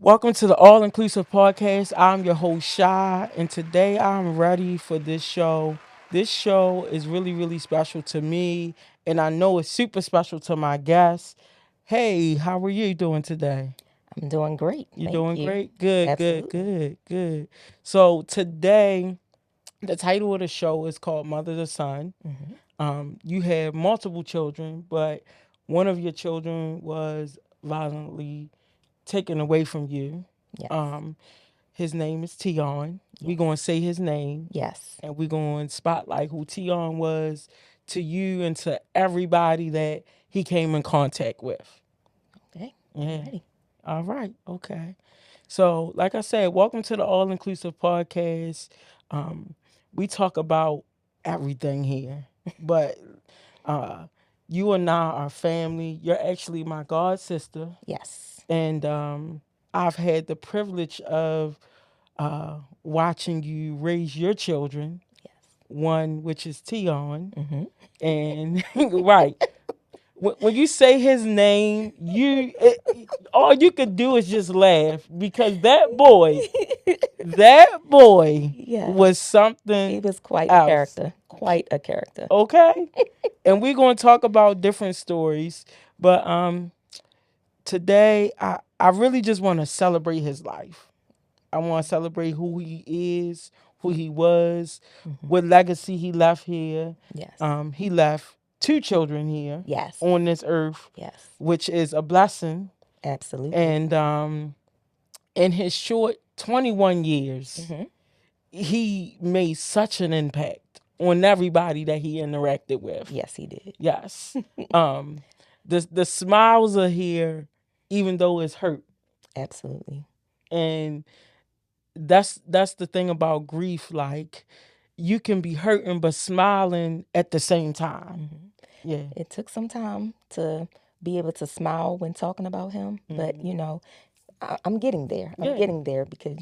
Welcome to the All Inclusive Podcast. I'm your host, Shy, and today I'm ready for this show. This show is really, really special to me, and I know it's super special to my guests. Hey, how are you doing today? I'm doing great. You Thank doing you. great? Good, good, Absolutely. good, good. So today, the title of the show is called Mother to Son. Hmm. You have multiple children, but one of your children was violently taken away from you. Yes. Um, His name is Teon. We're Yes. going to say his name Yes. and we're going to spotlight who Teon was to you and to everybody that he came in contact with. Okay. I'm Yeah. ready. All right. Okay. So, like I said, welcome to the All Inclusive Podcast. Um, we talk about everything here, but uh, you and I are family. You're actually my god sister, Yes. and I've had the privilege of watching you raise your children, Yes. one which is Tion. Hmm. And right, when you say his name, all you could do is just laugh because that boy Yes. was He something was quite a else. character. Quite a character. Okay, and we're going to talk about different stories, but today I really just want to celebrate his life. I want to celebrate who he is, who he was, Hmm. what legacy he left here. Yes. He left two children here Yes. on this earth, Yes. which is a blessing. Absolutely. And in his short 21 years, Hmm. he made such an impact on everybody that he interacted with. Yes, he did. Yes. um, the smiles are here, even though it's hurt. Absolutely. And that's the thing about grief. Like you can be hurting but smiling at the same time. Hmm. Yeah. It took some time to be able to smile when talking about him, but Hmm. I'm getting there. I'm Yeah. getting there because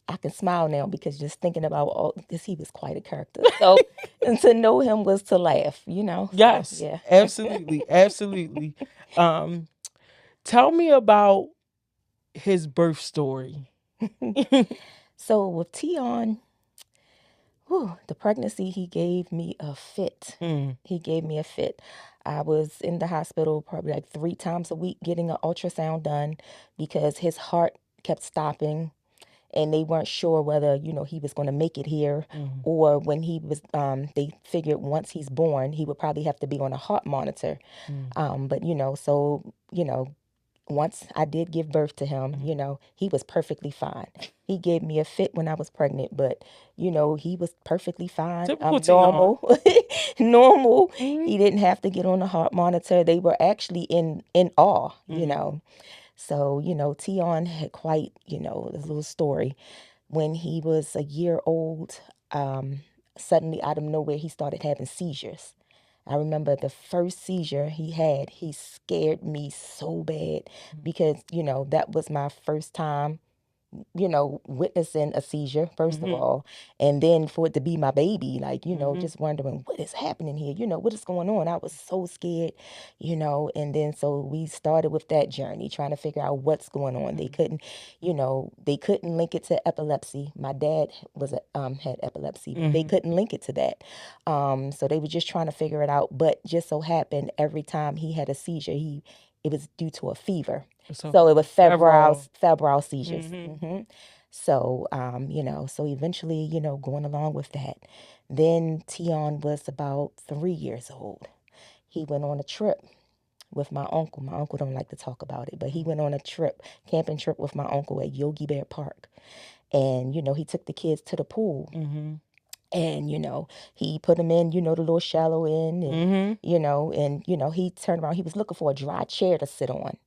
I can smile now because just thinking about all this, he was quite a character. So, and to know him was to laugh. So, Yes. yeah. Absolutely. Absolutely. Um, Tell me about his birth story. So with Tion, the pregnancy, he gave me a fit. Mm, He gave me a fit. I was in the hospital probably like 3 times a week getting an ultrasound done because his heart kept stopping and they weren't sure whether he was going to make it here, mm, or when he was they figured once he's born he would probably have to be on a heart monitor. mm, But so once I did give birth to him, mm. he was perfectly fine. He gave me a fit when I was pregnant, but he was perfectly fine. Typical Tion. Normal. Normal. Mm, He didn't have to get on the heart monitor. They were actually in awe, mm, so, Tion had quite, a little story. When he was a year old, suddenly out of nowhere, he started having seizures. I remember the first seizure he had, he scared me so bad because, that was my first time witnessing a seizure, first of mm, all, and then for it to be my baby, like, mm, just wondering what is happening here, what is going on. I was so scared, and then so we started with that journey, trying to figure out what's going on. They mm, couldn't, they couldn't link it to epilepsy. My dad had epilepsy, but they mm. couldn't link it to that. So they were just trying to figure it out. But just so happened, every time he had a seizure, it was due to a fever. So So it was several. febrile seizures. Mm-hmm. So, so eventually, going along with that, then Tion was about 3 years old. He went on a trip with my uncle. My uncle don't like to talk about it, but he went on a camping trip with my uncle at Yogi Bear Park. And, he took the kids to the pool. Mm-hmm. And, he put them in, the little shallow end. And, Mm-hmm. he turned around. He was looking for a dry chair to sit on.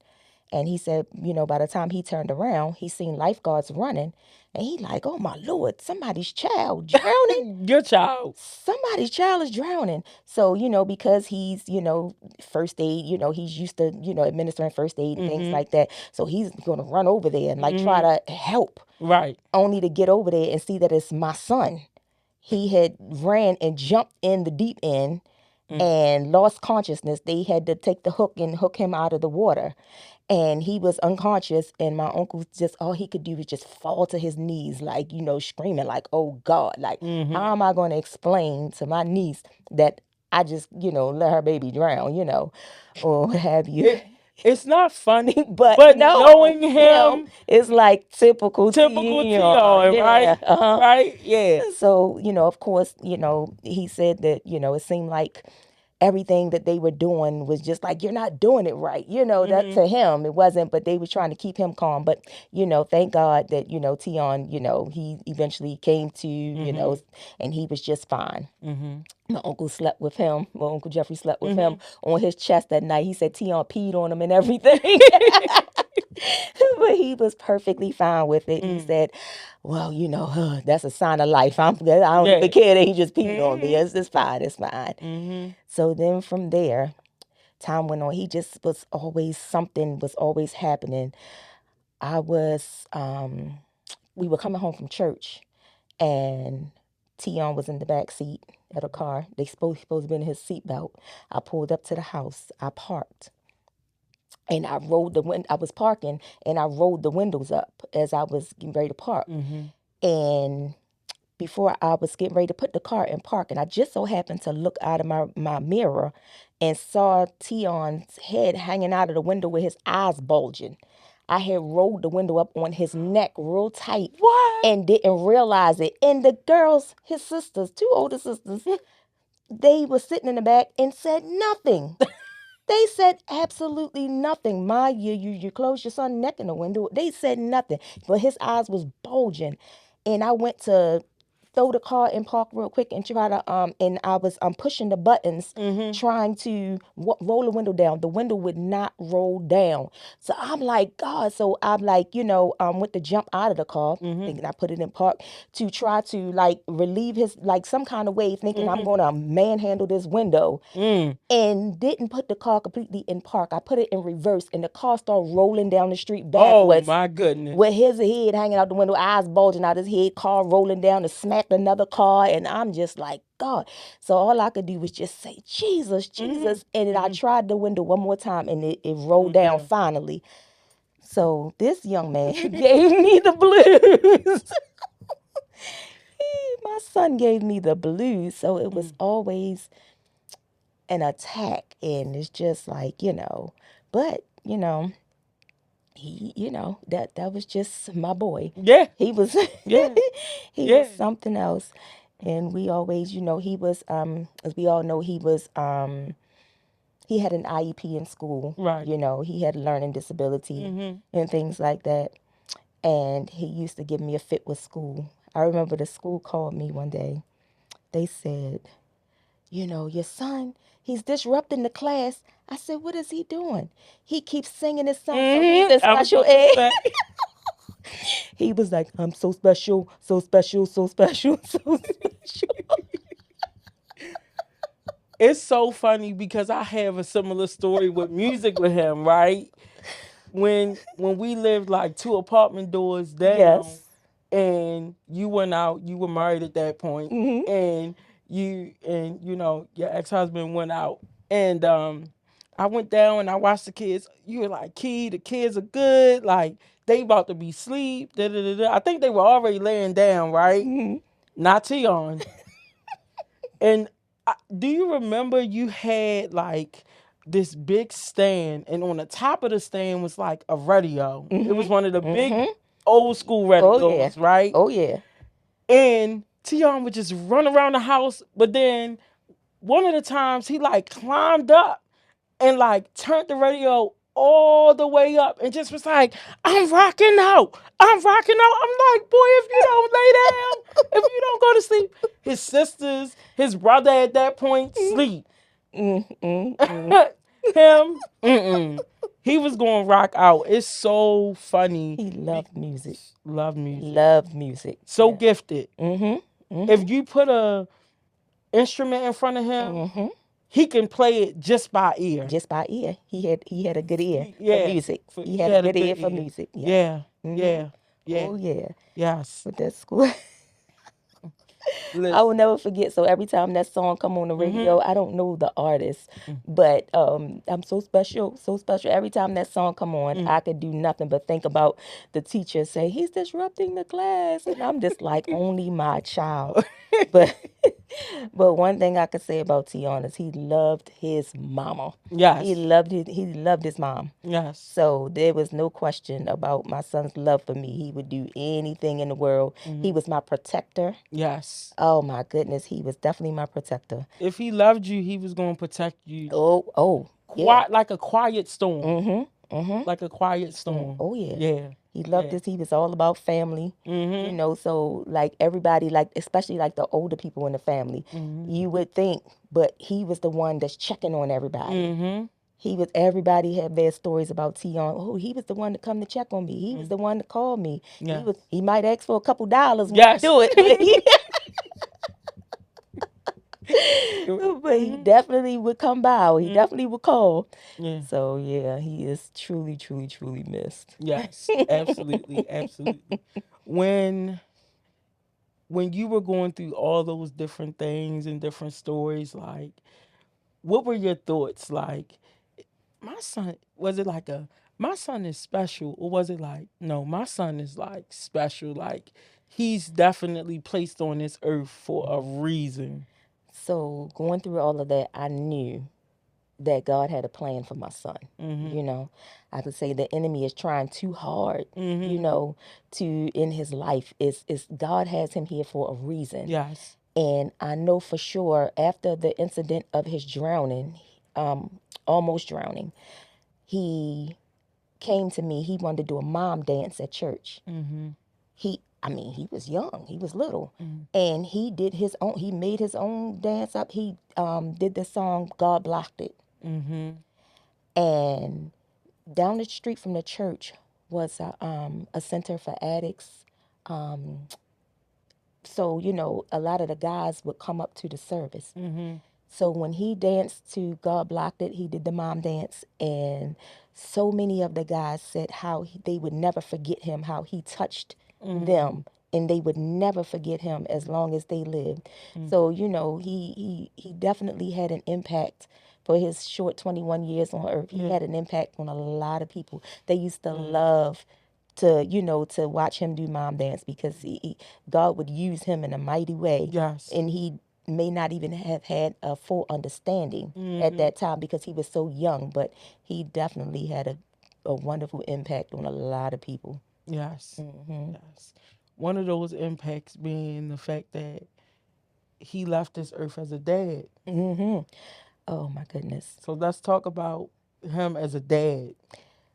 And he said, by the time he turned around, he seen lifeguards running. And he like, oh my Lord, somebody's child drowning. Your child. Somebody's child is drowning. So, because he's, first aid, he's used to, administering first aid and things Mm-hmm. like that. So he's going to run over there and like try Mm-hmm. to help, Right. only to get over there and see that it's my son. He had ran and jumped in the deep end and lost consciousness. They had to take the hook and hook him out of the water. And he was unconscious, and my uncle just, all he could do was just fall to his knees, like, screaming, like, oh God, like, how am I going to explain to my niece that I just, let her baby drown, or what have you. It's not funny, But but no, knowing him him, is like typical typical Teon. Tion, Yeah. right? Right? Yeah. So, of course, he said that, it seemed like everything that they were doing was just like, you're not doing it right. That to him, it wasn't, but they were trying to keep him calm. But, thank God that, Teon, he eventually came to, and he was just fine. My uncle slept with him. My Uncle Jeffrey slept with him on his chest that night. He said Teon peed on him and everything. But he was perfectly fine with it. He said, well, that's a sign of life. I don't even care that he just peed on me. It's fine. It's fine. So then from there, time went on. He just was always, something was always happening. We were coming home from church, and Tion was in the back seat of the car. They supposed to be in his seatbelt. I pulled up to the house. I parked. And I was parking, and I rolled the windows up as I was getting ready to park. And before I was getting ready to put the car in park, and I just so happened to look out of my mirror and saw Tion's head hanging out of the window with his eyes bulging. I had rolled the window up on his neck real tight. What? And didn't realize it. And the girls, his sisters, two older sisters, they were sitting in the back and said nothing. They said absolutely nothing. Ma, you closed your son's neck in the window. They said nothing, but his eyes was bulging. And I went to throw the car in park real quick and try to and I was pushing the buttons, trying to roll the window down. The window would not roll down. So I'm like, God. So I'm like, went to jump out of the car, thinking I put it in park, to try to like relieve his, like, some kind of way, thinking I'm gonna manhandle this window, and didn't put the car completely in park. I put it in reverse, and the car started rolling down the street backwards. Oh my goodness. With his head hanging out the window, eyes bulging out his head, car rolling down and smacked another car. And I'm just like, God. So all I could do was just say, Jesus, Jesus. And then I tried the window one more time, and it rolled down finally. So this young man gave me the blues. My son gave me the blues. So it was always an attack. And it's just like, but, he, that was just my boy. Yeah. He was, Yeah. he was something else. And we always, he was, as we all know, he had an IEP in school. Right. He had a learning disability and things like that. And he used to give me a fit with school. I remember the school called me one day. They said, your son, he's disrupting the class. I said, what is he doing? He keeps singing his song. So he's in special ed. He was like, I'm so special, so special, so special, so special. It's so funny because I have a similar story with music with him, right? When we lived like two apartment doors down, Yes. and you went out, you were married at that point, and your ex-husband went out, and I went down and I watched the kids. You were like, Key, the kids are good, like they about to be asleep. Da, da, da, da. I think they were already laying down, right? Not Tion. And do you remember you had like this big stand, and on the top of the stand was like a radio. It was one of the big old school radios, right? Oh, yeah. And Tion would just run around the house, but then one of the times he like climbed up and like turned the radio all the way up and just was like, I'm rocking out. I'm rocking out. I'm like, boy, if you don't lay down, if you don't go to sleep. His sisters, his brother at that point, sleep. Him, he was going to rock out. It's so funny. He loved music. Love music. Loved music. So gifted. If you put a instrument in front of him, he can play it just by ear. Just by ear. He had a good ear for music. He had a good ear for music. Yeah. Yeah. Yeah. Oh, yeah. Yes. But that school. I will Listen. never forget. So every time that song come on the radio, I don't know the artist, but I'm so special, so special. Every time that song come on, I could do nothing but think about the teacher say he's disrupting the class, and I'm just like only my child. But but one thing I could say about Teon is he loved his mama. Yes. He loved his mom. Yes. So there was no question about my son's love for me. He would do anything in the world. He was my protector. Yes. Oh my goodness, he was definitely my protector. If he loved you, he was going to protect you. Oh, yeah. Quiet, like a quiet storm. Mm-hmm. Like a quiet storm. Oh yeah. Yeah. He loved Yeah. this. He was all about family. So like everybody, like especially like the older people in the family, you would think, but he was the one that's checking on everybody. He was everybody had their stories about Tion. Oh, he was the one to come to check on me. He was the one to call me. Yeah. He might ask for a couple dollars when Yes. you do it, but he definitely would come by. He definitely would call. Yeah. So yeah, he is truly, truly, truly missed. Yes. Absolutely. Absolutely. When you were going through all those different things and different stories, like, what were your thoughts? Like, my son, was it like my son is special, or was it like, no, my son is like special, like he's definitely placed on this earth for a reason? So going through all of that, I knew that God had a plan for my son. I could say the enemy is trying too hard, to in his life. Is God has him here for a reason. Yes. And I know for sure after the incident of his drowning, almost drowning, he came to me. He wanted to do a mom dance at church. He was young. He was little, and he did his own. He made his own dance up. He did the song "God Blocked It," and down the street from the church was a center for addicts. So a lot of the guys would come up to the service. So when he danced to God Blocked It, he did the mom dance, and so many of the guys said how they would never forget him, how he touched them, and they would never forget him as long as they lived. So he definitely had an impact for his short 21 years on earth. He had an impact on a lot of people. They used to love to watch him do mom dance because God would use him in a mighty way. Yes. And he may not even have had a full understanding at that time because he was so young, but he definitely had a wonderful impact on a lot of people. Yes. Yes. One of those impacts being the fact that he left this earth as a dad. Oh my goodness. So let's talk about him as a dad.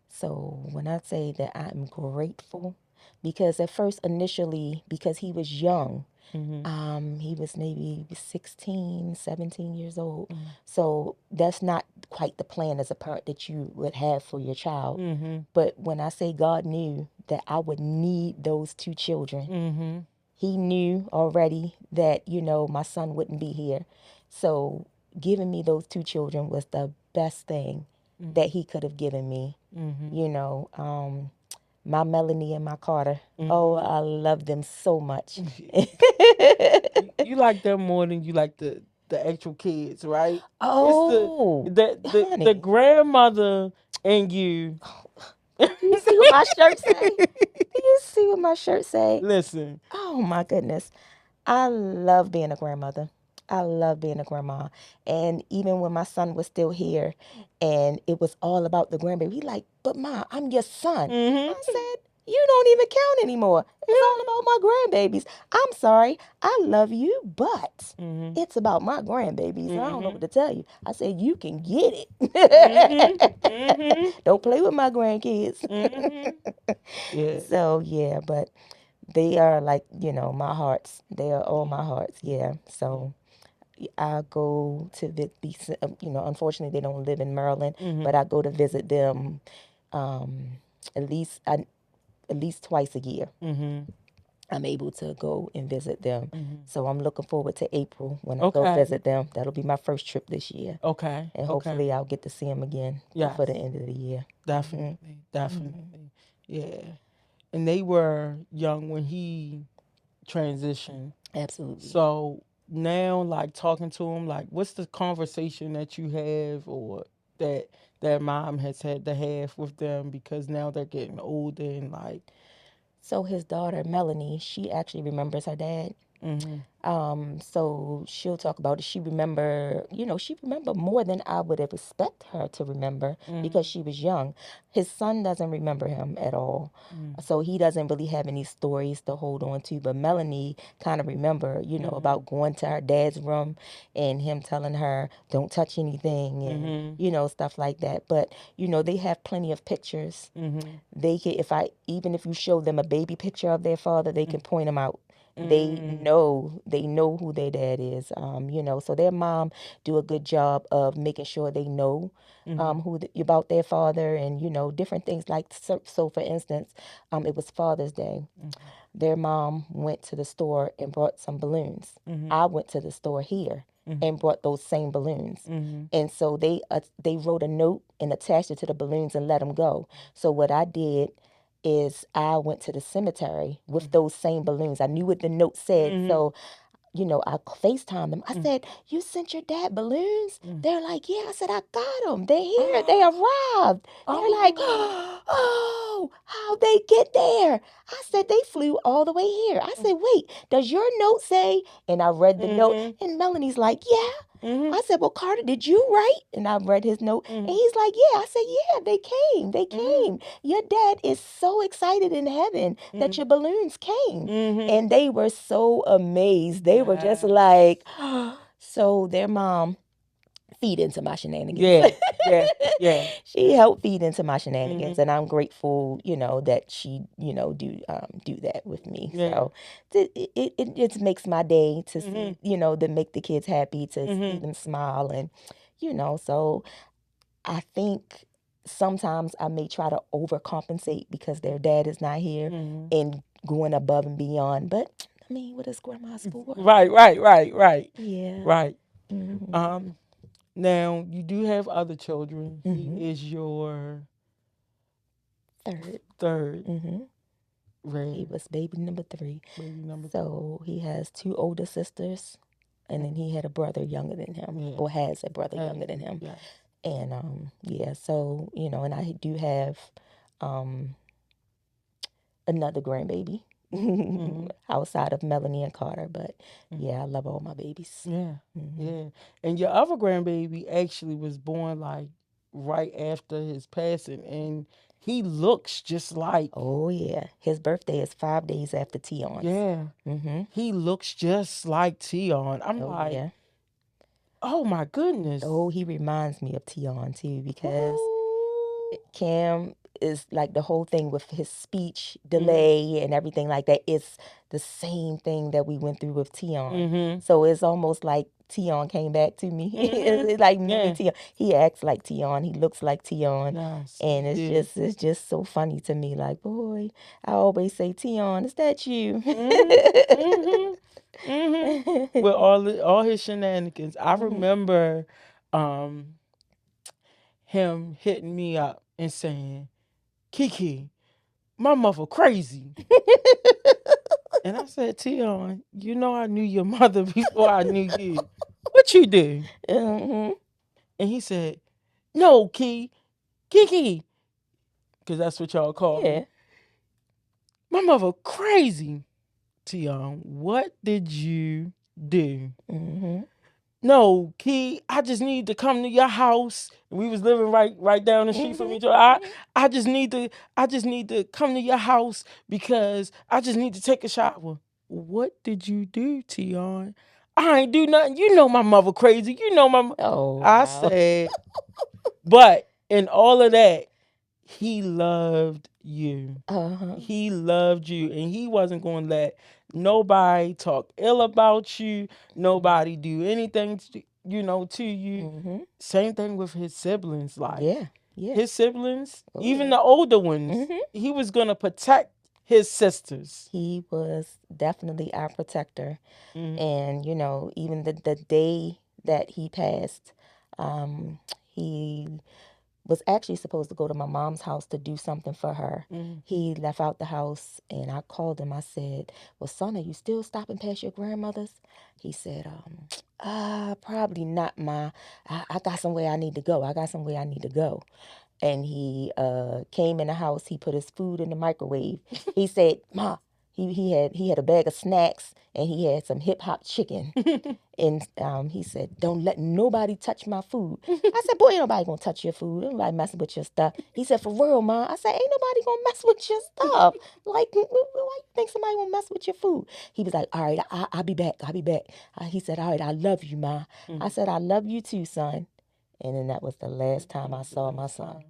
So when I say that I'm grateful, because at first initially, because he was young, he was maybe 16, 17 years old. So that's not quite the plan as a parent that you would have for your child. But when I say God knew that I would need those two children, he knew already that, my son wouldn't be here. So giving me those two children was the best thing that he could have given me. My Melanie and my Carter. Oh, I love them so much. You like them more than you like the actual kids, right? Oh, It's the honey. grandmother and you. Do you see what my shirt say? Do you see what my shirt say? Listen. Oh my goodness. I love being a grandmother. I love being a grandma. And even when my son was still here and it was all about the grandbaby, he like, but Ma, I'm your son. I said, you don't even count anymore. It's all about my grandbabies. I'm sorry. I love you, but it's about my grandbabies. I don't know what to tell you. I said, you can get it. Don't play with my grandkids. Yeah. So, yeah, but they are like, my hearts. They are all my hearts. Yeah. So I go to unfortunately they don't live in Maryland, but I go to visit them at least twice a year. I'm able to go and visit them. So I'm looking forward to April when I go visit them. That'll be my first trip this year. Okay. And hopefully I'll get to see them again before the end of the year. Definitely. Definitely. Yeah. And they were young when he transitioned. Absolutely. So now, like talking to him, like what's the conversation that you have, or that that mom has had to have with them, because now they're getting older and like, So his daughter Melanie, she actually remembers her dad. mhm, So she'll talk about it. She remember, she remember more than I would have expect her to remember because mhm, she was young. His son doesn't remember him at all. mhm, So he doesn't really have any stories to hold on to. But Melanie kind of remember, mhm, about going to her dad's room and him telling her, don't touch anything and, mhm, stuff like that. But, they have plenty of pictures. mhm, They can, even if you show them a baby picture of their father, they can point him out. mhm, They know who their dad is. So their mom do a good job of making sure they know mhm, about their father, and different things like, so for instance, it was Father's Day. Their mom went to the store and brought some balloons. mhm, I went to the store here mhm, and brought those same balloons. mhm, And so they wrote a note and attached it to the balloons and let them go. So what I did is I went to the cemetery with those same balloons. I knew what the note said, mhm, so I FaceTimed them. I mhm, said, "You sent your dad balloons?" mhm. They're like, "Yeah." I said, "I got them. They're here. They Oh, arrived." They're like, oh, "Oh, how'd they get there?" I said, "They flew all the way here." I said, "Wait, does your note say?" And I read the note, mhm, and Melanie's like, "Yeah." mhm, I said, "Well, Carter, did you write?" And I read his note, and mhm, he's like, "Yeah." I said, "Yeah, they came. They mhm, came. Your dad is so excited in heaven that mhm, your balloons came." mhm. And they were so amazed. They were just Yes. like, so their mom feed into my shenanigans. Yeah, yeah, yeah. She helped feed into my shenanigans, Mhm. and I'm grateful, that she, do that with me. Yeah. So it just makes my day to Mhm. see, to make the kids happy, to see Mhm. them smile, and so I think sometimes I may try to overcompensate because their dad is not here Mhm. and going above and beyond. But I mean, what is grandma's for? Right, right, right, right, Yeah. right. Mhm. Um. Now you do have other children. He Mhm. is your Third. third, Mhm. He rare was baby number 3. baby number three. So he has 2 older sisters, and then Mhm. he had a brother younger than him, Yeah. or has a brother Has younger than him. yes. And yeah, so and I do have um another grandbaby Mhm. outside of Melanie and Carter. But Mhm. yeah, I love all my babies. Yeah. Hmm. Yeah. And your other grandbaby actually was born like right after his passing, and he looks just like, Oh yeah, his birthday is 5 days after Tion's. yeah. Hmm. He looks just like Tion. I'm Oh like, yeah. oh my goodness. Oh, he reminds me of Tion too, because Ooh. Cam is like the whole thing with his speech Mhm. delay and everything like that. It's the same thing that we went through with Tion. Mhm. So it's almost like Tion came back to me. Mhm. It's like mini Yeah. Tion. He acts like Tion. He looks like Tion. Yes, he And it's do. just it's just so funny to me. Like, boy, I always say, Tion, is that you? Mhm. Mhm. Mhm. With all his shenanigans, I remember um him hitting me up and saying, "Kiki, my mother crazy." And I said, "Tion, you know I knew your mother before I knew you. What you do?" Hmm. And he said, "No, Kiki, because that's what y'all call me. Yeah. My mother crazy." Tion, what did you do? Hmm. No, Key, I just need to come to your house. We was living right down the street from Hmm. each other. I just need to come to your house because I just need to take a shower. What did you do, Tion? I ain't do nothing. You know my mother crazy. You know Oh I wow. said, but in all of that, he loved you. Uh-huh. He loved you, and he wasn't going to let nobody talk ill about you, nobody do anything to you. Hmm. Same thing with his siblings. Like Yeah. Yeah. his siblings, Oh even yeah. the older ones, Hmm. he was going to protect his sisters. He was definitely our protector. Mhm. And, even the day that he passed, he was actually supposed to go to my mom's house to do something for her. Mm-hmm. He left out the house, and I called him. I said, well, son, are you still stopping past your grandmother's? He said, probably not, Ma. I got somewhere I need to go. I got somewhere I need to go. And he came in the house. He put his food in the microwave. He said, Ma, he had a bag of snacks, and he had some hip hop chicken. And he said, don't let nobody touch my food. I said, boy, ain't nobody gonna touch your food. Ain't nobody messing with your stuff. He said, for real, Ma. I said, ain't nobody gonna mess with your stuff. Like, why you think somebody gonna mess with your food? He was like, all right, I'll be back. I'll be back. He said, all right, I love you, Ma. I said, I love you too, son. And then that was the last time I saw my son.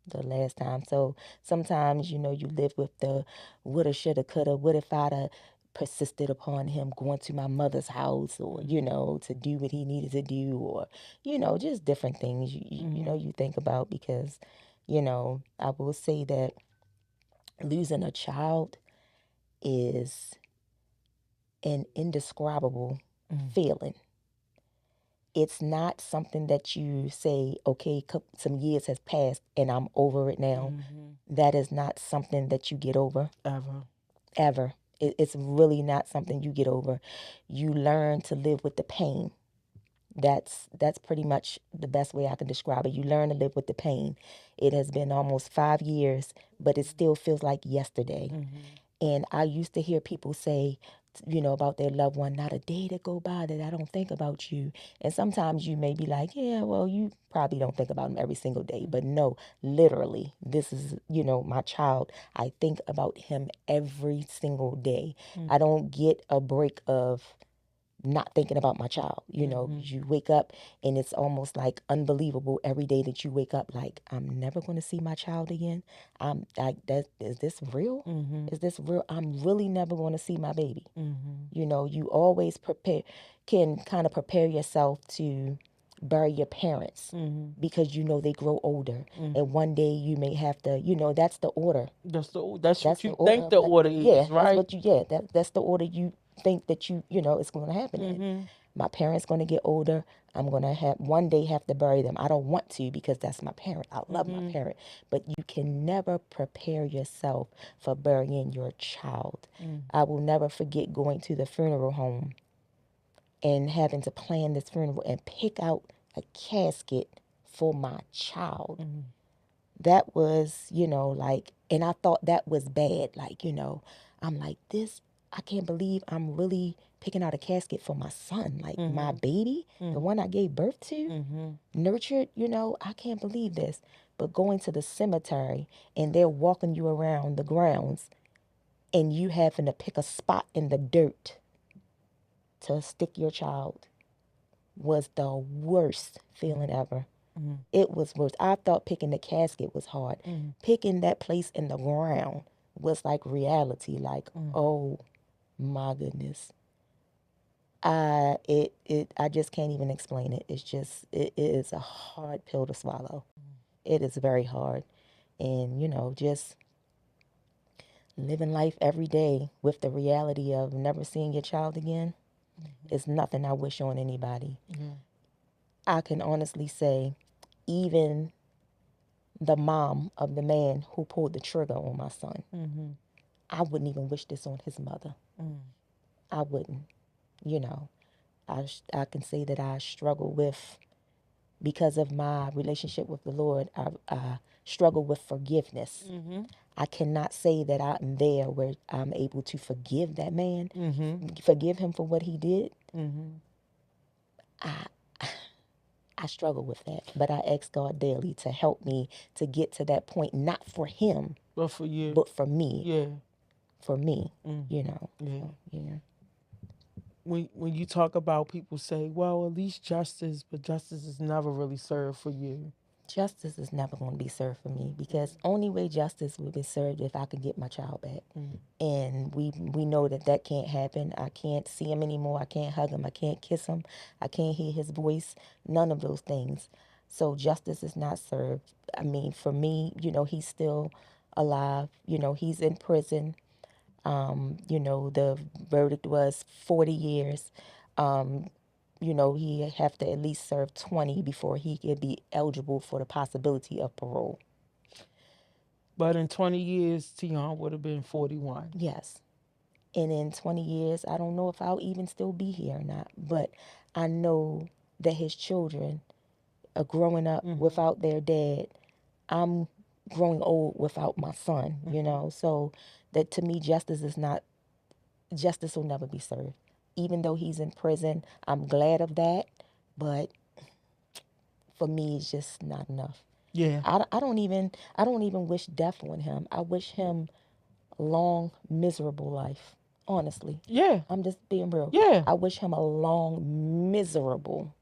The last time. So sometimes, you live with the woulda, shoulda, coulda. What if I'd have persisted upon him going to my mother's house, or, to do what he needed to do, or, just different things you think about, because, I will say that losing a child is an indescribable feeling. It's not something that you say, okay, some years has passed and I'm over it now. That is not something that you get over. Ever. It's really not something you get over. You learn to live with the pain. That's pretty much the best way I can describe it. You learn to live with the pain. It has been almost 5 years, but it still feels like yesterday. And I used to hear people say, about their loved one, not a day that go by that I don't think about you. And sometimes you may be like, yeah, well, you probably don't think about them every single day. But no, literally, this is, my child. I think about him every single day. I don't get a break of not thinking about my child. You wake up and it's almost like unbelievable every day that you wake up, like, I'm never going to see my child again. Is this real? Is this real? I'm really never going to see my baby. You always can kind of prepare yourself to bury your parents, because they grow older, and one day you may have to, that's the order. That's what That's the you order think of the life. order Yeah, is, that's right? what that's the order you think that it's going to happen in. My parents going to get older. I'm going to have one day have to bury them. I don't want to, because that's my parent. I love my parent, but you can never prepare yourself for burying your child. I will never forget going to the funeral home and having to plan this funeral and pick out a casket for my child. That was, like, and I thought that was bad. Like, I'm like, I can't believe I'm really picking out a casket for my son, like my baby, the one I gave birth to, nurtured, I can't believe this. But going to the cemetery and they're walking you around the grounds and you having to pick a spot in the dirt to stick your child was the worst feeling ever. It was worse. I thought picking the casket was hard. Picking that place in the ground was like reality. Like, oh my goodness. I just can't even explain it. It is a hard pill to swallow. It is very hard. And, just living life every day with the reality of never seeing your child again is nothing I wish on anybody. I can honestly say, even the mom of the man who pulled the trigger on my son, I wouldn't even wish this on his mother. I wouldn't. You know, I can say that I struggle with, because of my relationship with the Lord, I struggle with forgiveness. I cannot say that I'm there where I'm able to forgive that man, forgive him for what he did. I I struggle with that, but I ask God daily to help me to get to that point, not for him, But for you. but for me. Yeah. For me, Yeah. So, yeah. When you talk about, people say, well, at least justice, but justice is never really served for you. Justice is never going to be served for me, because only way justice will be served if I can get my child back. And we know that can't happen. I can't see him anymore. I can't hug him. I can't kiss him. I can't hear his voice. None of those things. So justice is not served. I mean, for me, he's still alive. He's in prison. The verdict was 40 years. he have to at least serve 20 before he could be eligible for the possibility of parole. But in 20 years, Teon would have been 41. Yes. And in 20 years, I don't know if I'll even still be here or not, but I know that his children are growing up without their dad. I'm growing old without my son, so that to me, justice will never be served. Even though he's in prison, I'm glad of that, but for me, it's just not enough. Yeah. I don't even wish death on him. I wish him a long, miserable life. Honestly. Yeah. I'm just being real. Yeah. I wish him a long, miserable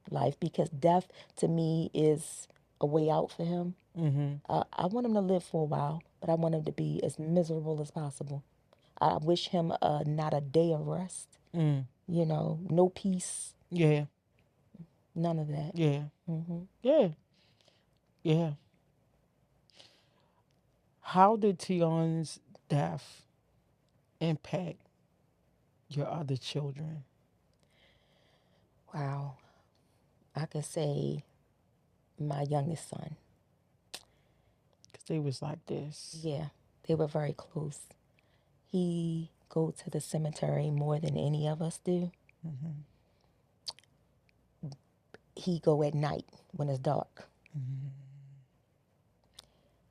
life because death to me is a way out for him. I want him to live for a while, but I want him to be as miserable as possible. I wish him not a day of rest. No peace. Yeah. None of that. Yeah. Yeah. Yeah. How did Tion's death impact your other children? Wow. I could say my youngest son. Because they was like this. Yeah, they were very close. He go to the cemetery more than any of us do. He go at night when it's dark.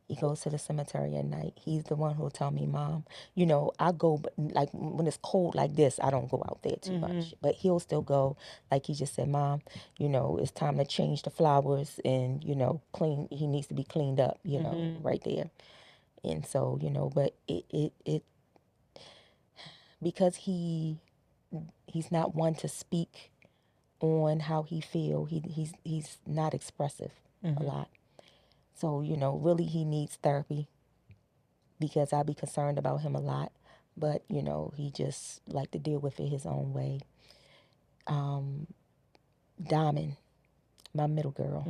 He goes to the cemetery at night. He's the one who'll tell me, Mom, I go, but like when it's cold like this, I don't go out there too much. But he'll still go, like he just said, Mom, it's time to change the flowers and, clean. He needs to be cleaned up, right there. And so, but it because he's not one to speak on how he feel. He's not expressive a lot. So, really he needs therapy because I be concerned about him a lot. But, he just like to deal with it his own way. Diamond, my middle girl,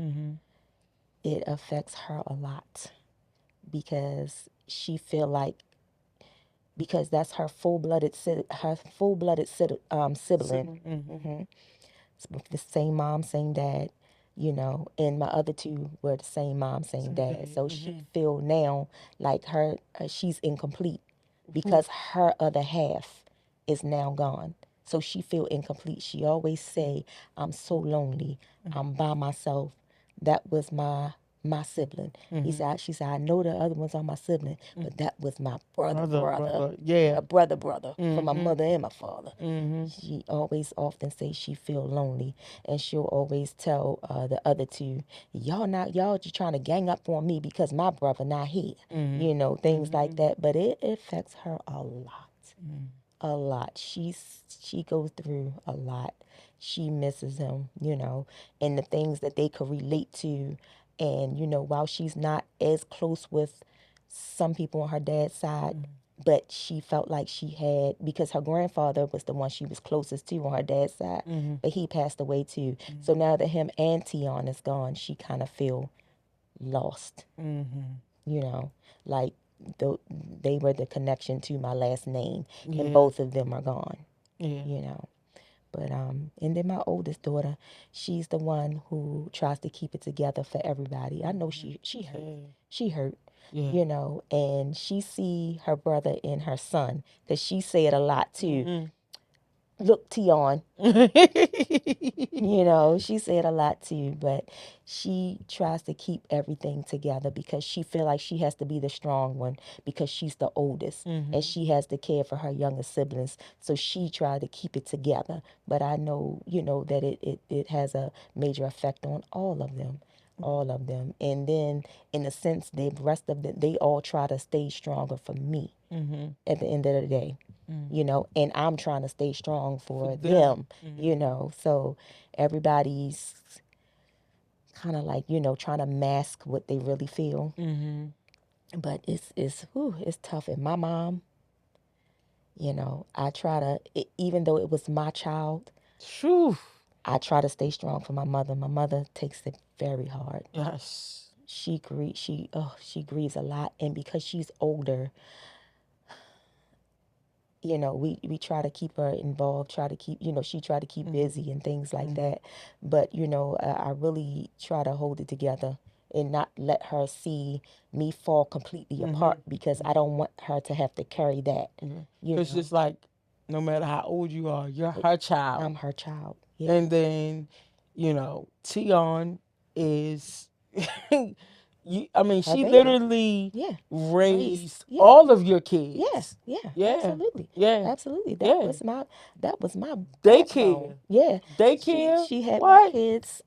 it affects her a lot because she feel like because that's her full-blooded sibling. The same mom, same dad, and my other two were the same mom, same dad. So she feel now like she's incomplete because her other half is now gone. So she feel incomplete. She always say, I'm so lonely. I'm by myself. That was my sibling. She said, I know the other ones are my sibling, but that was my brother. Yeah. A brother from my mother and my father. She always often say she feel lonely, and she'll always tell the other two, y'all just trying to gang up on me because my brother not here. Things like that. But it affects her a lot. A lot. She goes through a lot. She misses him, and the things that they could relate to. And, while she's not as close with some people on her dad's side, but she felt like she had, because her grandfather was the one she was closest to on her dad's side, but he passed away too. So now that him and Teon is gone, she kind of feel lost, like they were the connection to my last name, and both of them are gone, But and then my oldest daughter, she's the one who tries to keep it together for everybody. I know she hurt. She hurt. And she see her brother and her son, because she say it a lot too. Look, Teon. She said a lot too, but she tries to keep everything together because she feel like she has to be the strong one because she's the oldest and she has to care for her younger siblings. So she tried to keep it together. But I know, that it has a major effect on all of them. All of them. And then in a sense, the rest of them, they all try to stay stronger for me at the end of the day. And I'm trying to stay strong for them, so everybody's kind of like, trying to mask what they really feel. But it's tough. And my mom, I try to, even though it was my child, I try to stay strong for my mother. My mother takes it very hard. Yes. She grieves a lot. And because she's older, we try to keep her involved, try to keep, she try to keep busy and things like that. But, I really try to hold it together and not let her see me fall completely apart, because I don't want her to have to carry that, Because it's like, no matter how old you are, you're her child. I'm her child. Yeah. And then, Teon is, she baby. literally Yeah. raised Yeah. all of your kids. Yeah. Yeah. Absolutely. Yeah. Absolutely. Yeah. That was my Daycare. backbone. Yeah. Daycare. She had my What? kids,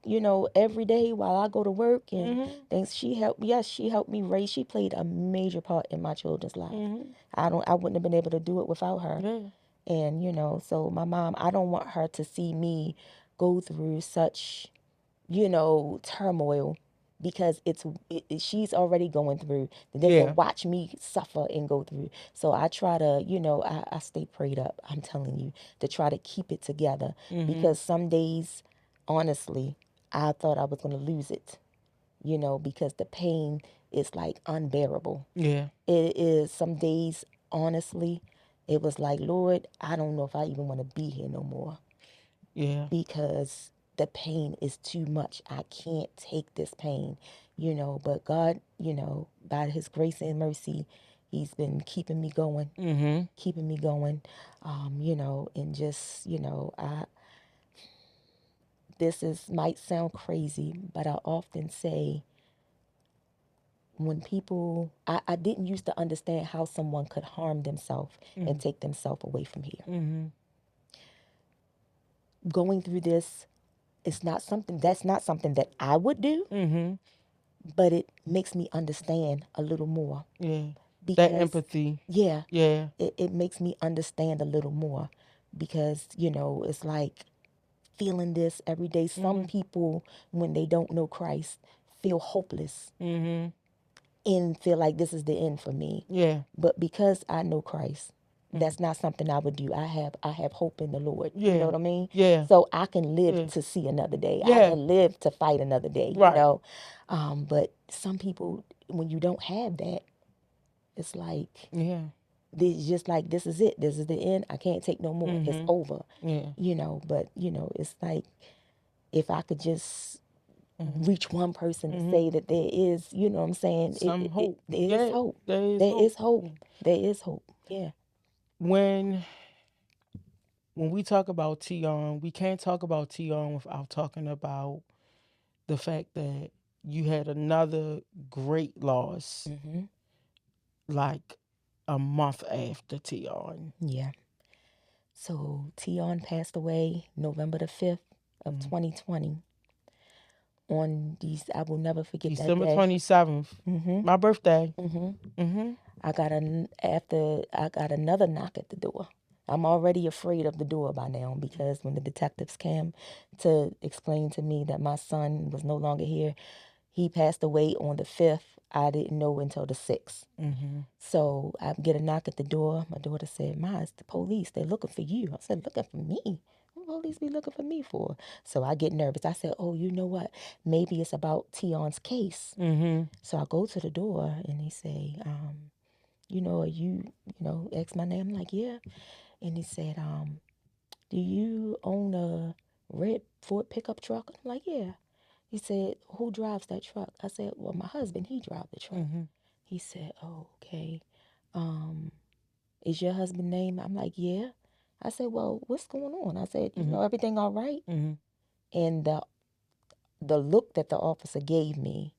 every day while I go to work and things. She helped me raise. She played a major part in my children's life. I wouldn't have been able to do it without her. Yeah. And so my mom, I don't want her to see me go through such, turmoil, because she's already going through. Then to Yeah. watch me suffer and go through. So I try to, I stay prayed up. I'm telling you, to try to keep it together, because some days, honestly, I thought I was gonna lose it. Because the pain is like unbearable. Yeah. It is some days, honestly, it was like, Lord, I don't know if I even want to be here no more, Yeah. because the pain is too much. I can't take this pain, but God, by his grace and mercy, he's been keeping me going, keeping me going, and just, might sound crazy, but I often say, when people, I didn't used to understand how someone could harm themselves and take themselves away from here. Going through this is not something, that's not something that I would do, but it makes me understand a little more. Yeah. Because, that empathy. Yeah. Yeah. It makes me understand a little more, because, it's like feeling this every day. Some people, when they don't know Christ, feel hopeless and feel like this is the end for me. Yeah. But because I know Christ, that's not something I would do. I have hope in the Lord. Yeah. You know what I mean? Yeah. So I can live Yeah. to see another day. I Yeah. can live to fight another day. Right. But some people, when you don't have that, it's like, Yeah. it's just like, this is it. This is the end. I can't take no more. It's over. Yeah. But it's like, if I could just reach one person to say that there is, you know what I'm saying? Some hope. There is Yeah. hope. There is There hope. is hope. There is hope. Yeah. When we talk about Teon, we can't talk about Teon without talking about the fact that you had another great loss, like a month after Teon. Yeah. So Teon passed away November the 5th of 2020. On these, I will never forget that December day. 27th, my birthday. I got another knock at the door. I'm already afraid of the door by now, because when the detectives came to explain to me that my son was no longer here, he passed away on the 5th. I didn't know until the 6th. So I get a knock at the door. My daughter said, "Ma, it's the police. They're looking for you." I said, "Looking for me? What the police be looking for me for?" So I get nervous. I said, "Oh, you know what? Maybe it's about Tion's case." So I go to the door and they say, are you ask my name. I'm like, "Yeah." And he said, "Do you own a red Ford pickup truck?" I'm like, "Yeah." He said, "Who drives that truck?" I said, "Well, my husband, he drives the truck." He said, "Oh, okay. Um, is your husband name?" I'm like, "Yeah." I said, "Well, what's going on?" I said, "Everything all right?" And the look that the officer gave me,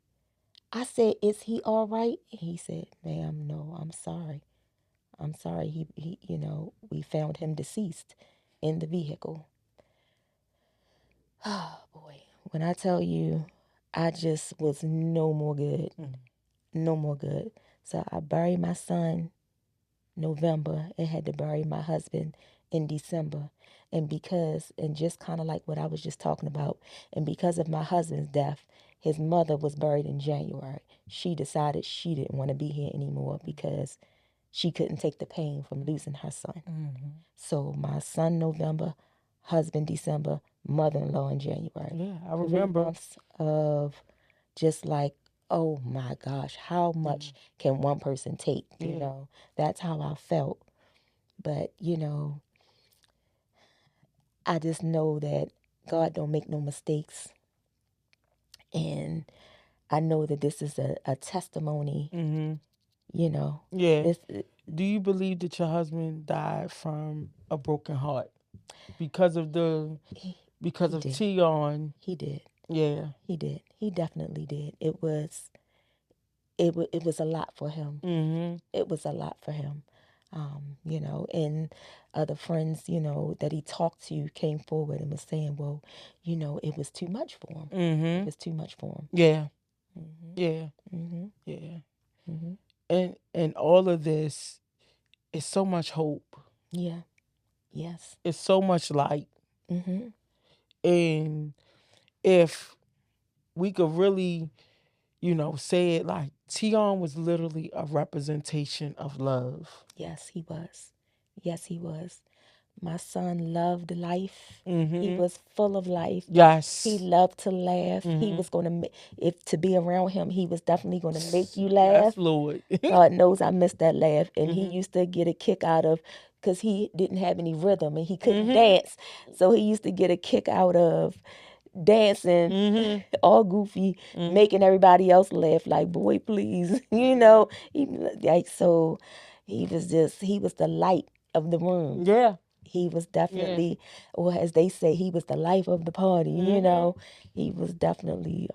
I said, "Is he all right?" He said, "Ma'am, no, I'm sorry. I'm sorry. He we found him deceased in the vehicle." Oh, boy. When I tell you, I just was no more good. No more good. So I buried my son November and had to bury my husband in December. And just kind of like what I was just talking about, and because of my husband's death, his mother was buried in January. She decided she didn't want to be here anymore because she couldn't take the pain from losing her son. So my son November, husband December, mother-in-law in January. Yeah, I 3 remember. months of just like, oh my gosh, how much can one person take? Yeah. That's how I felt. But, I just know that God don't make no mistakes. And I know that this is a testimony, Mm-hmm. you know. Yeah. This Do you believe that your husband died from a broken heart because of the he, because he of did. Teon? He did. Yeah. He did. He definitely did. It was a lot for him. Mm-hmm. It was a lot for him. And other friends, that he talked to came forward and was saying, well, it was too much for him. It Mm-hmm. was too much for him. Yeah. Mhm. Yeah. Mhm. Yeah. Mhm. And all of this is so much hope. Yeah. Yes. It's so much light. Mhm. And if we could really, say it like Tion was literally a representation of love. Yes, he was. Yes, he was. My son loved life. He Mm-hmm. was full of life. He Yes. loved to laugh. He Mm-hmm. was going to, if to be around him, he was definitely going to make you Yes, laugh. Lord. God knows I missed that laugh. And he Mm-hmm. used to get a kick out of, because he didn't have any rhythm and he couldn't Mm-hmm. dance. So he used to get a kick out of dancing, Mm-hmm. all goofy, Mm-hmm. making everybody else laugh. Like, boy, please, He, like so. He was the light of the room. Yeah. He was Yeah. definitely, or as they say, he was the life of the party. Mm-hmm. He was definitely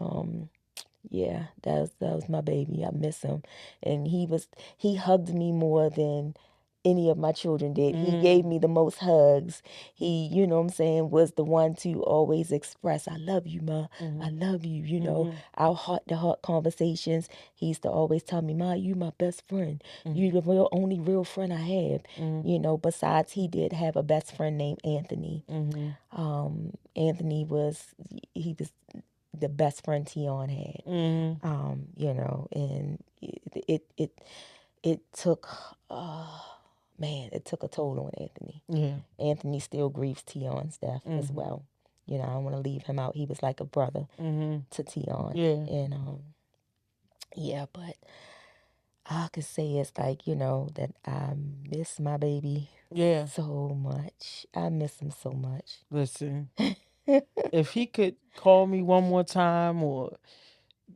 yeah, that was my baby. I miss him, and he hugged me more than any of my children did. He gave Mm-hmm. me the most hugs. He, what I'm saying, was the one to always express, "I love you, ma. I love you." Mm-hmm. Our heart-to-heart conversations. He used to always tell me, "Ma, you my best friend. You the only real friend I have." Mm-hmm. Besides, he did have a best friend named Anthony. Mm-hmm. Anthony he was the best friend Teon had. Mm-hmm. And it took it took a toll on Anthony. Yeah. Anthony still grieves Tion's death as Mm-hmm. well. I don't want to leave him out. He was like a brother Mm-hmm. to Tion. Yeah. And yeah, but all I could say is like, that I miss my baby Yeah. so much. I miss him so much. Listen, if he could call me one more time or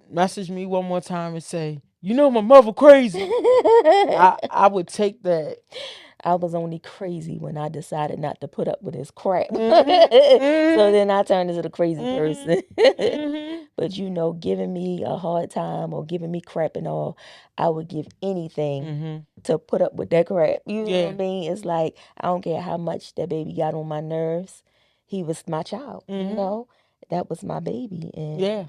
message me one more time and say, my mother crazy, I would take that. I was only crazy when I decided not to put up with his crap. Mm-hmm. So Mm-hmm. then I turned into the crazy Mm-hmm. person. Mm-hmm. But giving me a hard time or giving me crap and all, I would give anything Mm-hmm. to put up with that crap. You know what I Yeah. mean? It's like, I don't care how much that baby got on my nerves. He was my child, Mm-hmm. That was my baby. And, Yeah.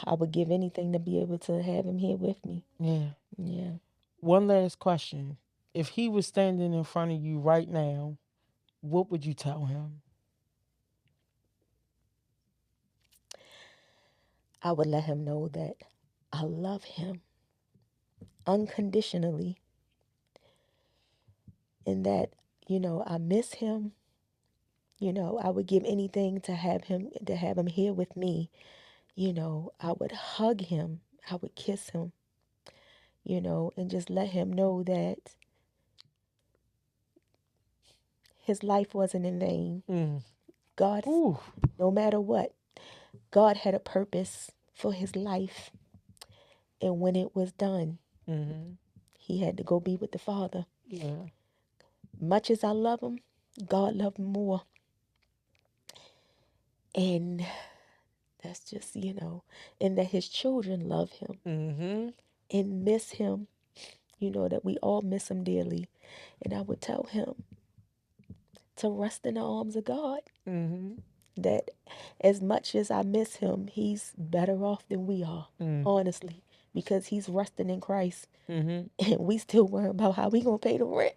I would give anything to be able to have him here with me. Yeah. Yeah. One last question. If he was standing in front of you right now, what would you tell him? I would let him know that I love him unconditionally and that, I miss him. I would give anything to have him here with me. I would hug him. I would kiss him, and just let him know that his life wasn't in vain. Mm. God, Ooh. no matter what, God had a purpose for his life. And when it was done, Mm-hmm. he had to go be with the Father. Yeah. Much as I love him, God loved him more. And that's just, and that his children love him Mm-hmm. and miss him, that we all miss him dearly. And I would tell him to rest in the arms of God, Mm-hmm. that as much as I miss him, he's better off than we are, Mm. honestly, because he's resting in Christ. Mm-hmm. And we still worry about how we gonna pay the rent.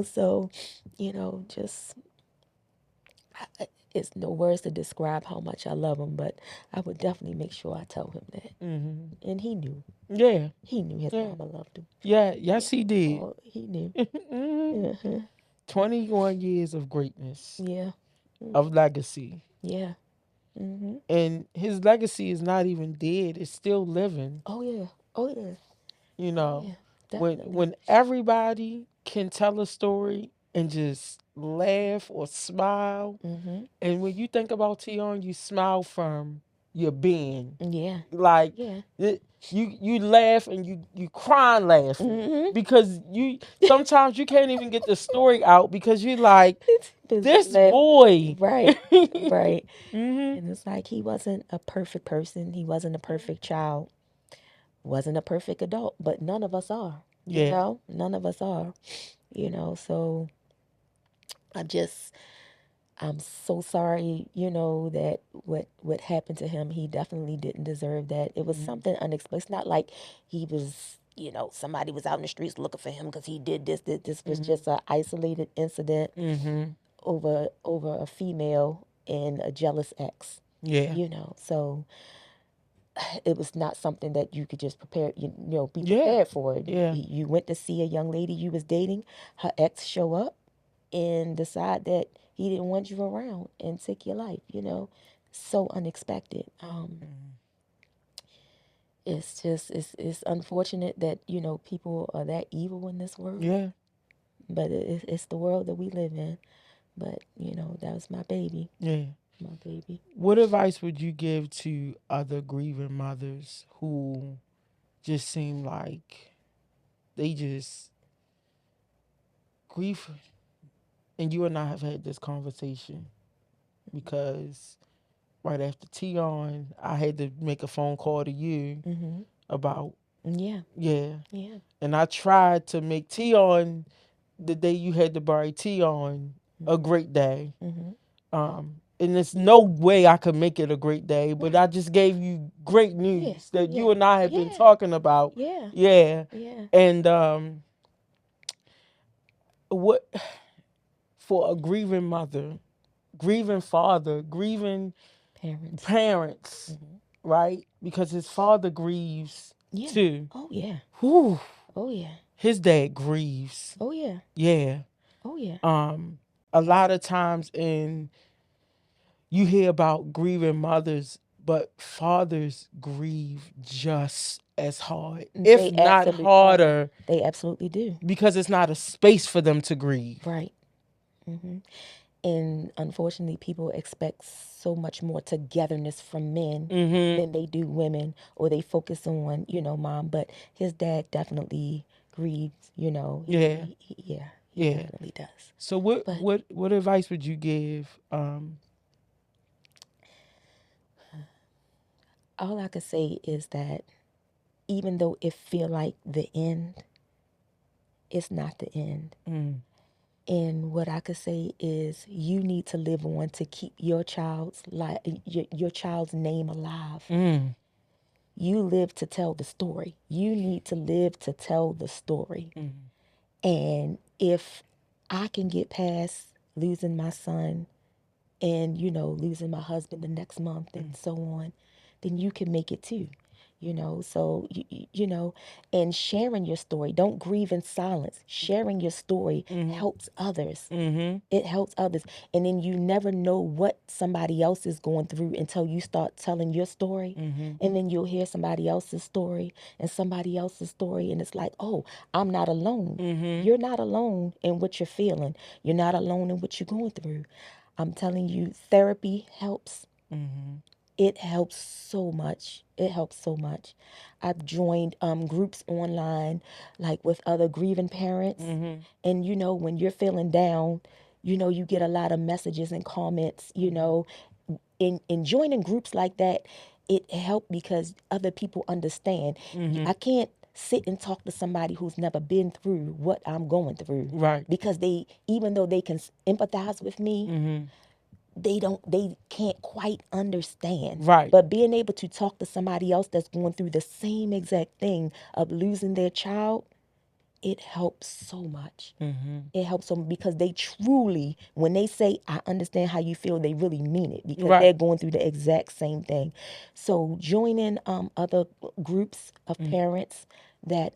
So, just it's no words to describe how much I love him, but I would definitely make sure I tell him that. Mm-hmm. And he knew. Yeah. He knew his Yeah. mama loved him. Yeah. Yes, he did. Oh, he knew. Mm-hmm. Uh-huh. 21 years of greatness, Yeah. of legacy. Yeah. Mm-hmm. And his legacy is not even dead, it's still living. Oh yeah. Oh yeah. You Oh know, yeah, when definitely. when everybody can tell a story and just laugh or smile, Mhm. and when you think about Tion, you smile from your being. Yeah. Like Yeah. you laugh and you crying laughing Mhm. because you sometimes you can't even get the story out because you like It's busy this laugh. boy. Right. Right. Mhm. And it's like he wasn't a perfect person. He wasn't a perfect child. Wasn't a perfect adult. But none of us are. You Yeah. know, none of us are. You know, so I just I'm so sorry, that what happened to him. He definitely didn't deserve that. It was Mhm. something unexpected. It's not like he was, somebody was out in the streets looking for him because he did this. This was Mhm. just an isolated incident Mhm. over a female and a jealous ex. Yeah. So it was not something that you could just be Yeah. prepared for. Yeah. You went to see a young lady you was dating, her ex show up and decide that he didn't want you around and take your life. So unexpected. Mhm. It's unfortunate that people are that evil in this world, Yeah. but it's the world that we live in. But that was my baby. Yeah. My baby. What advice would you give to other grieving mothers who just seem like they just grief? And you and I have had this conversation because right after Tion, I had to make a phone call to you Mhm. about Yeah. yeah, Yeah. and I tried to make Tion the day you had to bury Tion a Mhm. great day. Mhm. And there's no way I could make it a great day, but I Right. just gave you great Yeah. news that Yeah. you and I have been Yeah. talking about. Yeah. Yeah. Yeah. And what for a grieving mother, grieving father, grieving Parents. parents, Mhm. right? Because his father grieves Yeah. too. Oh yeah. Whew. Oh yeah. His dad grieves. Oh yeah. Yeah. Oh yeah. Um, a lot of times in you hear about grieving mothers, but fathers grieve just as hard, if They not absolutely right. harder, They absolutely do. because it's not a space for them to grieve. Right. Hmm. And unfortunately, people expect so much more togetherness from men Mm-hmm. than they do women, or they focus on, mom. But his dad definitely grieves. Yeah. Yeah, he Yeah. definitely does. So what But what what advice would you give? all I could say is that even though it feel like the end, it's not the end. Mm, And what I could say is you need to live on to keep your child's name alive. mm, You live to tell the story. You need to live to tell the story. mm, And if I can get past losing my son and losing my husband the next month and mm, so on, then you can make it too. So and sharing your story, don't grieve in silence. Sharing your story mm, helps others. mm, It helps others. And then you never know what somebody else is going through until you start telling your story. mm, And then you'll hear somebody else's story and somebody else's story. And it's like, oh, I'm not alone. mm, You're not alone in what you're feeling. You're not alone in what you're going through. I'm telling you, therapy helps. mm, It helps so much. It helps so much. I've joined groups online, like with other grieving parents. mm, And when you're feeling down, you get a lot of messages and comments, mm, in joining groups like that, it helped because other people understand. mm. I can't sit and talk to somebody who's never been through what I'm going through, Right. because even though they can empathize with me, Mm, they can't quite understand. right. But being able to talk to somebody else that's going through the same exact thing of losing their child, it helps so much. Mm, It helps them because they truly, when they say, I understand how you feel, they really mean it because right. they're going through the exact same thing. So joining other groups of Mm, parents that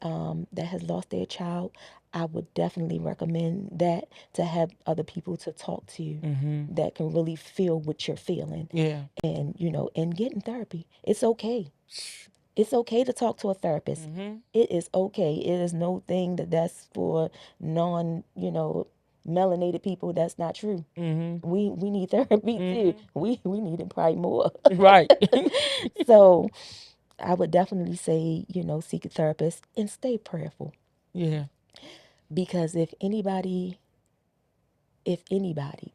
has lost their child, I would definitely recommend that, to have other people to talk to mm, that can really feel what you're feeling, yeah. and and get in therapy. It's okay. It's okay to talk to a therapist. It is okay. It is no thing that's for non, melanated people. That's not true. We need therapy too. We need it probably more. Right. So I would definitely say, seek a therapist and stay prayerful. Yeah. Because if anybody,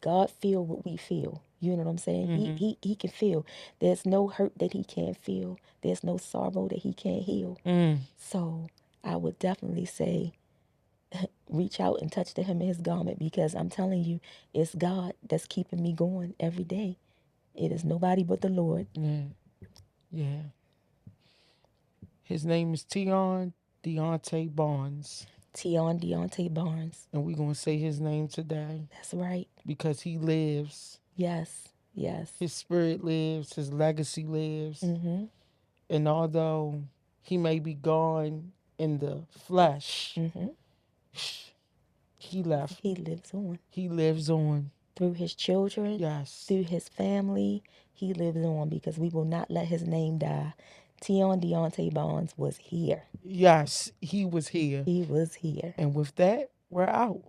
God feel what we feel. You know what I'm saying? He can feel. There's no hurt that he can't feel. There's no sorrow that he can't heal. So I would definitely say reach out and touch the hem of his garment, because I'm telling you, it's God that's keeping me going every day. It is nobody but the Lord. Yeah. Yeah. His name is Teon Deontae Barnes. Teon Deontae Barnes. And we're going to say his name today. That's right. Because he lives. Yes. Yes. His spirit lives. His legacy lives. Mm-hmm. And although he may be gone in the flesh, he left. He lives on. He lives on. Through his children. Yes. Through his family. He lives on, because we will not let his name die. Teon Deontae Barnes was here. Yes, he was here. He was here. And with that, we're out.